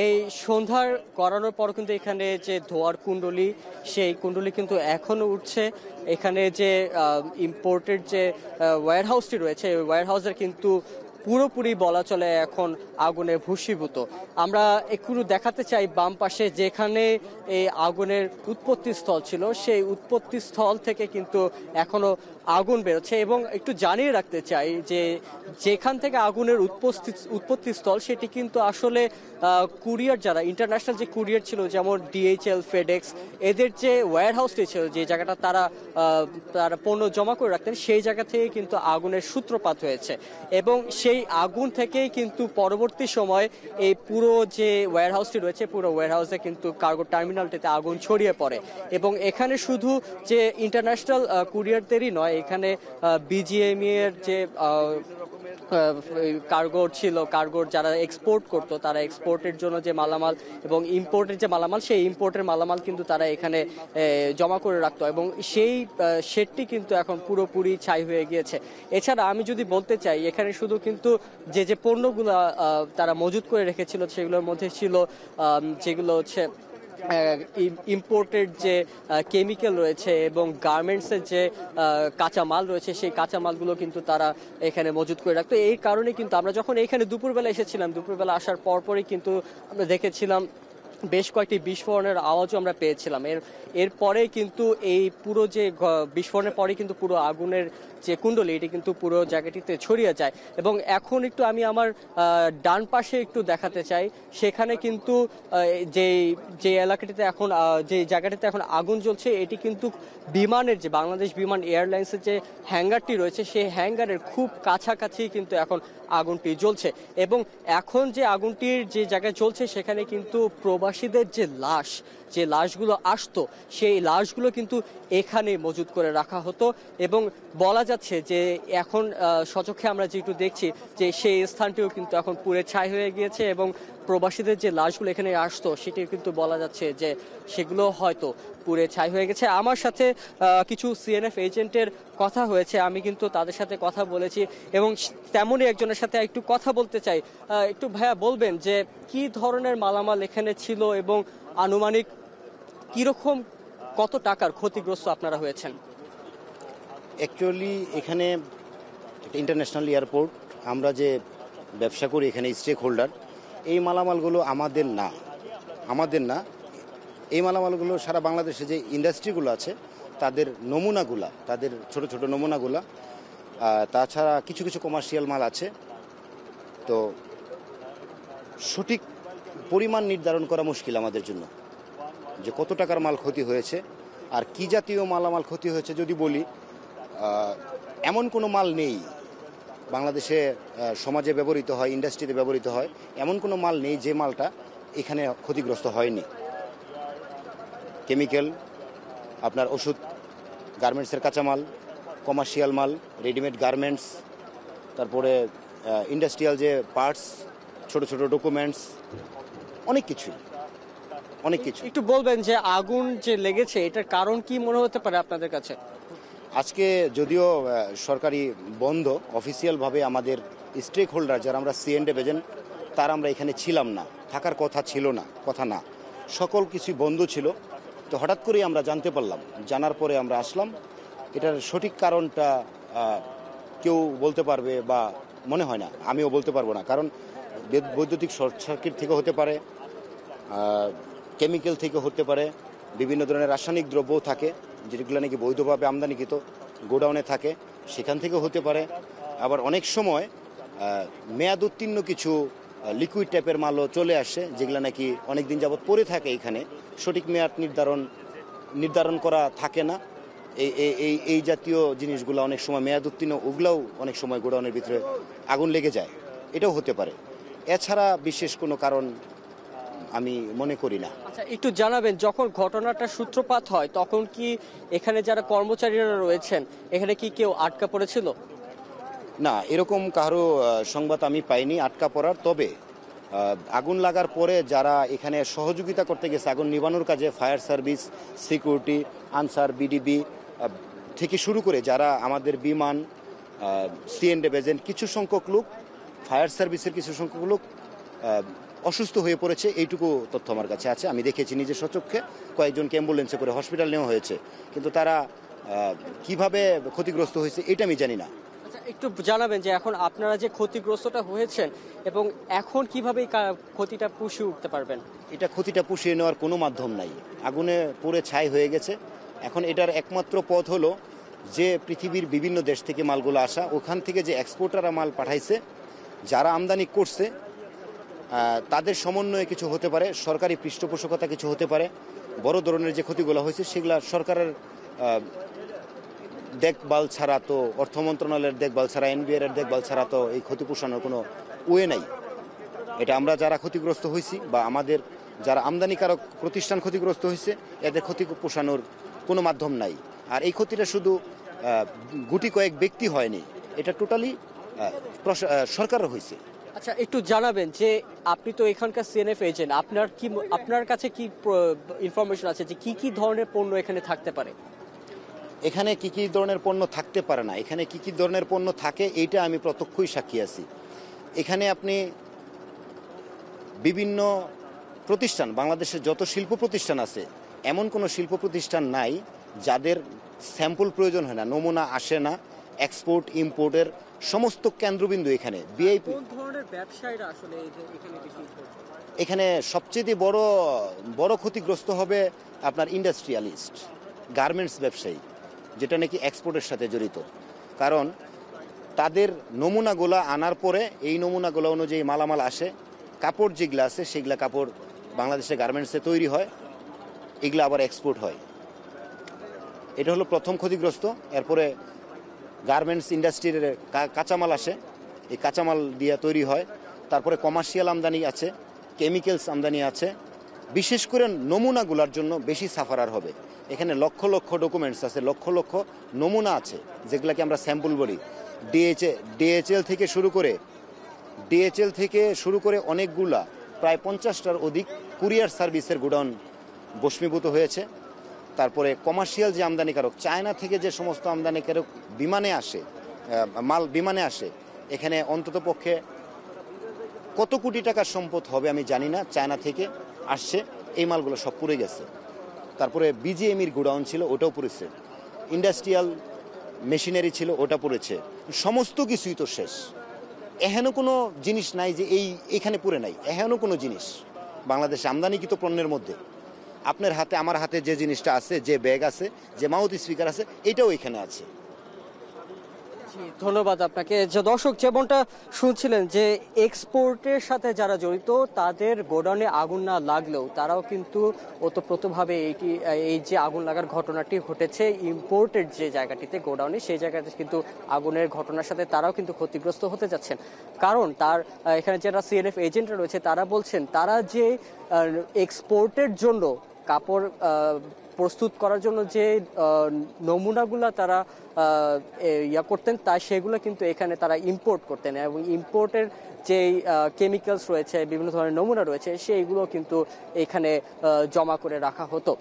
এই সন্ধ্যার করানোর পর কিন্তু এখানে যে ধোয়ার কুণ্ডলী, সেই কুণ্ডলী কিন্তু এখনো উঠছে। এখানে যে ইম্পোর্টেড যে ওয়্যারহাউসটি রয়েছে, ওই ওয়্যারহাউসের কিন্তু পুরোপুরি বলা চলে এখন আগুনে ভূষীভূত। আমরা একটু দেখাতে চাই বাম পাশে যেখানে এই আগুনের উৎপত্তি স্থল ছিল, সেই উৎপত্তি স্থল থেকে কিন্তু এখনো আগুন বেরোচ্ছে। এবং একটু জানিয়ে রাখতে চাই যে যেখান থেকে আগুনের উৎপত্তি স্থল, সেটি কিন্তু আসলে কুরিয়ার, যারা ইন্টারন্যাশনাল যে কুরিয়ার ছিল, যেমন DHL, ফেডেক্স, এদের যে ওয়্যারহাউসটি ছিল, যে জায়গাটা তারা পণ্য জমা করে রাখতেন, সেই জায়গা থেকে কিন্তু আগুনের সূত্রপাত হয়েছে। এবং সেই আগুন থেকেই কিন্তু পরবর্তী সময় এই পুরো যে ওয়্যারহাউসটি রয়েছে, পুরো ওয়্যারহাউসে কিন্তু কার্গো টার্মিনালটিতে আগুন ছড়িয়ে পড়ে। এবং এখানে শুধু যে ইন্টারন্যাশনাল কুরিয়ারদেরই নয়, এখানে BGME এর যে কার্গোর ছিল, কার্গোর যারা এক্সপোর্ট করতো, তারা এক্সপোর্টের জন্য যে মালামাল এবং ইম্পোর্টের যে মালামাল, সেই ইম্পোর্টের মালামাল কিন্তু তারা এখানে জমা করে রাখতো। এবং সেই শেডটি কিন্তু এখন পুরোপুরি ছাই হয়ে গিয়েছে। এছাড়া আমি যদি বলতে চাই, এখানে শুধু কিন্তু যে পণ্যগুলো তারা মজুত করে রেখেছিল, সেগুলোর মধ্যে ছিল যেগুলো হচ্ছে ইম্পোর্টেড যে কেমিক্যাল রয়েছে এবং গার্মেন্টসের যে কাঁচামাল রয়েছে, সেই কাঁচামালগুলো কিন্তু তারা এখানে মজুত করে রাখতো। এই কারণে কিন্তু আমরা যখন এখানে দুপুরবেলা এসেছিলাম, দুপুরবেলা আসার পরপরই কিন্তু আমরা দেখেছিলাম বেশ কয়েকটি বিস্ফোরণের আওয়াজও আমরা পেয়েছিলাম। এরপরে কিন্তু এই পুরো যে বিস্ফোরণের পরে কিন্তু পুরো আগুনের যে কুণ্ডলী, এটি কিন্তু পুরো জায়গাটিতে ছড়িয়ে যায়। এবং এখন একটু আমি আমার ডান পাশে একটু দেখাতে চাই, সেখানে কিন্তু যে এলাকাটিতে এখন, যে জায়গাটিতে এখন আগুন জ্বলছে, এটি কিন্তু বিমানের যে বাংলাদেশ বিমান এয়ারলাইন্সের যে হ্যাঙ্গারটি রয়েছে, সেই হ্যাঙ্গারের খুব কাছাকাছি কিন্তু এখন আগুনটি জ্বলছে। এবং এখন যে আগুনটির যে জায়গায় চলছে, সেখানে কিন্তু প্রবাসীদের যে লাশগুলো আসতো, সেই লাশগুলো কিন্তু এখানে মজুত করে রাখা হতো। এবং বলা যাচ্ছে যে এখন সচক্ষে আমরা যেটু দেখছি, যে সেই স্থানটিও কিন্তু এখন পুড়ে ছাই হয়ে গিয়েছে। এবং প্রবাসীদের যে লাশগুলো এখানে আসতো, সেটিও কিন্তু বলা যাচ্ছে যে সেগুলো হয়তো পুড়ে ছাই হয়ে গেছে। আমার সাথে কিছু CNF এজেন্টের কথা হয়েছে, আমি কিন্তু তাদের সাথে কথা বলেছি এবং তেমনই একজনের সাথে একটু কথা বলতে চাই। একটু ভাইয়া বলবেন যে কি ধরনের মালামাল এখানে ছিল এবং আনুমানিক কিরকম, কত টাকার ক্ষতিগ্রস্ত আপনারা হয়েছেন? অ্যাকচুয়ালি এখানে একটা ইন্টারন্যাশনাল এয়ারপোর্ট, আমরা যে ব্যবসা করি এখানে স্টেক হোল্ডার, এই মালামালগুলো আমাদের না। এই মালামালগুলো সারা বাংলাদেশে যে ইন্ডাস্ট্রিগুলো আছে, তাদের নমুনাগুলা, তাদের ছোট ছোট নমুনাগুলা, তাছাড়া কিছু কিছু কমার্শিয়াল মাল আছে। তো সঠিক পরিমাণ নির্ধারণ করা মুশকিল আমাদের জন্য, যে কত টাকার মাল ক্ষতি হয়েছে আর কি জাতীয় মালামাল ক্ষতি হয়েছে। যদি বলি, এমন কোনো মাল নেই বাংলাদেশে সমাজে ব্যবহৃত হয়, ইন্ডাস্ট্রিতে ব্যবহৃত হয়, এমন কোনো মাল নেই যে মালটা এখানে ক্ষতিগ্রস্ত হয়নি। কেমিক্যাল, আপনার ওষুধ, গার্মেন্টসের কাঁচামাল, কমার্শিয়াল মাল, রেডিমেড গার্মেন্টস, তারপরে ইন্ডাস্ট্রিয়াল যে পার্টস, ছোট ছোট ডকুমেন্টস, অনেক কিছু। একটু বলবেন যে আগুন যে লেগেছে, এটার কারণ কি মনে হতে পারে আপনাদের কাছে? আজকে যদিও সরকারি বন্ধ, অফিসিয়ালভাবে আমাদের স্টেক হোল্ডার যারা আমরা C&F এজেন্ট, তারা আমরা এখানে ছিলাম না, থাকার কথা ছিল না, সকল কিছু বন্ধ ছিল। তো হঠাৎ করেই আমরা জানতে পারলাম, জানার পরে আমরা আসলাম। এটার সঠিক কারণটা কেউ বলতে পারবে বা মনে হয় না, আমিও বলতে পারবো না। কারণ বৈদ্যুতিক শর্ট সার্কিট থেকে হতে পারে, কেমিক্যাল থেকে হতে পারে, বিভিন্ন ধরনের রাসায়নিক দ্রব্য থাকে যেগুলো নাকি বৈধভাবে আমদানিকৃত গোডাউনে থাকে, সেখান থেকে হতে পারে। আবার অনেক সময় মেয়াদ উত্তীর্ণ কিছু লিকুইড টাইপের মালও চলে আসে, যেগুলো নাকি অনেক দিন যাবৎ পড়ে থাকে এখানে, সঠিক মেয়াদ নির্ধারণ করা থাকে না। এই জাতীয় জিনিসগুলো অনেক সময় মেয়াদ উত্তীর্ণ, ওগুলোও অনেক সময় গোডাউনের ভিতরে আগুন লেগে যায়, এটাও হতে পারে। এছাড়া বিশেষ কোনো কারণ আমি মনে করি না। আচ্ছা, একটু জানাবেন, যখন ঘটনাটা সূত্রপাত হয়, তখন কি এখানে যারা কর্মচারীরা রয়েছেন, এখানে কি কেউ আটকা পড়েছিল? না, এরকম কারো সংবাদ আমি পাইনি আটকা পড়ার। তবে আগুন লাগার পরে যারা এখানে সহযোগিতা করতে গেছে আগুন নিবানোর কাজে, fire service, security, answer, BDB থেকে শুরু করে যারা আমাদের বিমান, C&F এজেন্ট, কিছু সংখ্যক লোক, ফায়ার সার্ভিসের কিছু সংখ্যক লোক অসুস্থ হয়ে পড়েছে, এইটুকু তথ্য আমার কাছে আছে। আমি দেখেছি নিজের স্বচক্ষে, কয়েকজনকে অ্যাম্বুলেন্সে করে হসপিটাল নেওয়া হয়েছে, কিন্তু তারা কিভাবে ক্ষতিগ্রস্ত হয়েছে এটা আমি জানি না। আচ্ছা, একটু জানাবেন যে এখন আপনারা যে ক্ষতিগ্রস্তটা হয়েছেন এবং এখন কিভাবে এই ক্ষতিটা পুষিয়ে উঠতে পারবেন? এটা ক্ষতিটা পুষিয়ে নেওয়ার কোনো মাধ্যম নাই, আগুনে পুড়ে ছাই হয়ে গেছে। এখন এটার একমাত্র পথ হলো যে পৃথিবীর বিভিন্ন দেশ থেকে মালগুলো আসা, ওখান থেকে যে এক্সপোর্টাররা মাল পাঠাইছে, যারা আমদানি করছে তাদের সমন্বয়ে কিছু হতে পারে, সরকারি পৃষ্ঠপোষকতা কিছু হতে পারে। বড় ধরনের যে ক্ষতিগুলো হয়েছে সেগুলা সরকারের দেখভাল ছাড়া, তো অর্থ মন্ত্রণালয়ের দেখভাল ছাড়া, এনবিআর এর দেখভাল ছাড়া তো এই ক্ষতি পোষানোর কোনো ওয়ে নাই। এটা আমরা যারা ক্ষতিগ্রস্ত হয়েছি বা আমাদের যারা আমদানিকারক প্রতিষ্ঠান ক্ষতিগ্রস্ত হয়েছে, এদের ক্ষতি পোষানোর কোনো মাধ্যম নাই। আর এই ক্ষতিটা শুধু গুটি কয়েক ব্যক্তি হয়নি, এটা টোটালি সরকারের হয়েছে। আচ্ছা, একটু জানাবেন যে আপনি তো এখানকার সিএনএফ এজেন্ট, আপনার কাছে কি ইনফরমেশন আছে যে কি কি ধরনের পণ্য এখানে থাকতে পারে? এখানে কি কি ধরনের পণ্য থাকতে পারে না, এখানে কি কি ধরনের পণ্য থাকে এইটা আমি প্রত্যক্ষই সাক্ষী আছি। এখানে আপনি বিভিন্ন প্রতিষ্ঠান, বাংলাদেশের যত শিল্প প্রতিষ্ঠান আছে, এমন কোনো শিল্প প্রতিষ্ঠান নাই যাদের স্যাম্পল প্রয়োজন হয় না, নমুনা আসে না। এক্সপোর্ট ইম্পোর্টের সমস্ত কেন্দ্রবিন্দু এখানে। ভিআইপি কোন ধরনের ব্যবসায়ীরা আসলে এখানে বেশি? এখানে সবচেয়ে বড় ক্ষতিগ্রস্ত হবে আপনার ইন্ডাস্ট্রিয়ালিস্ট, গার্মেন্টস ব্যবসায়ী, যেটা নাকি এক্সপোর্টের সাথে জড়িত। কারণ তাদের নমুনাগুলো আনার পরে এই নমুনাগুলো অনুযায়ী মালামাল আসে, কাপড় যেগুলো আছে সেগুলা কাপড় বাংলাদেশের গার্মেন্টসে তৈরি হয়, এগুলো আবার এক্সপোর্ট হয়। এটা হলো প্রথম ক্ষতিগ্রস্ত। এরপরে গার্মেন্টস ইন্ডাস্ট্রির কাঁচামাল আসে, এই কাঁচামাল দিয়ে তৈরি হয়। তারপরে কমার্শিয়াল আমদানি আছে, কেমিক্যালস আমদানি আছে। বিশেষ করে নমুনাগুলোর জন্য বেশি সাফারার হবে। এখানে লক্ষ লক্ষ ডকুমেন্টস আছে, লক্ষ লক্ষ নমুনা আছে, যেগুলোকে আমরা স্যাম্পল বলি। ডিএচএল থেকে শুরু করে অনেকগুলা, প্রায় 50টার অধিক কুরিয়ার সার্ভিসের গোডাউন ভস্মীভূত হয়েছে। তারপরে কমার্শিয়াল যে আমদানিকারক, চায়না থেকে যে সমস্ত আমদানিকারক মাল বিমানে আসে, এখানে অন্তত পক্ষে কত কোটি টাকার সম্পদ হবে আমি জানি না, চায়না থেকে আসছে, এই মালগুলো সব পুড়ে গেছে। তারপরে বিজিএমইর গোডাউন ছিল, ওটাও পুড়েছে। ইন্ডাস্ট্রিয়াল মেশিনারি ছিল, ওটা পুড়েছে। সমস্ত কিছুই তো শেষ। এহেন কোনো জিনিস নাই যে এইখানে পুড়ে নাই। এহেন কোনো জিনিস বাংলাদেশে আমদানিকৃত পণ্যের মধ্যে আপনার হাতে আমার হাতে যে জিনিসটা আছে, যে ব্যাগ আছে, যে মাউথ স্পিকার আছে, এটাও এখানে আছে। ধন্যবাদ আপনাকে। যে দর্শক যেমনটা শুনছিলেন যে এক্সপোর্টের সাথে যারা জড়িত তাদের গোডাউনে আগুন না লাগলেও তারাও কিন্তু ওতপ্রোতভাবে এই যে আগুন লাগার ঘটনাটি ঘটেছে ইম্পোর্টের যে জায়গাটিতে গোডাউনে, সেই জায়গাতে কিন্তু আগুনের ঘটনার সাথে তারাও কিন্তু ক্ষতিগ্রস্ত হতে যাচ্ছেন। কারণ তার এখানে যারা সিএনএফ এজেন্টরা রয়েছে তারা বলছেন তারা যে এক্সপোর্টের জন্য কাপড় প্রস্তুত করার জন্য যে নমুনাগুলা তারা করতেন, সেগুলো কিন্তু এখানে তারা ইম্পোর্ট করতেন, এবং ইম্পোর্টের যে কেমিক্যালস রয়েছে, বিভিন্ন ধরনের নমুনা রয়েছে, সেইগুলো কিন্তু এখানে জমা করে রাখা হতো।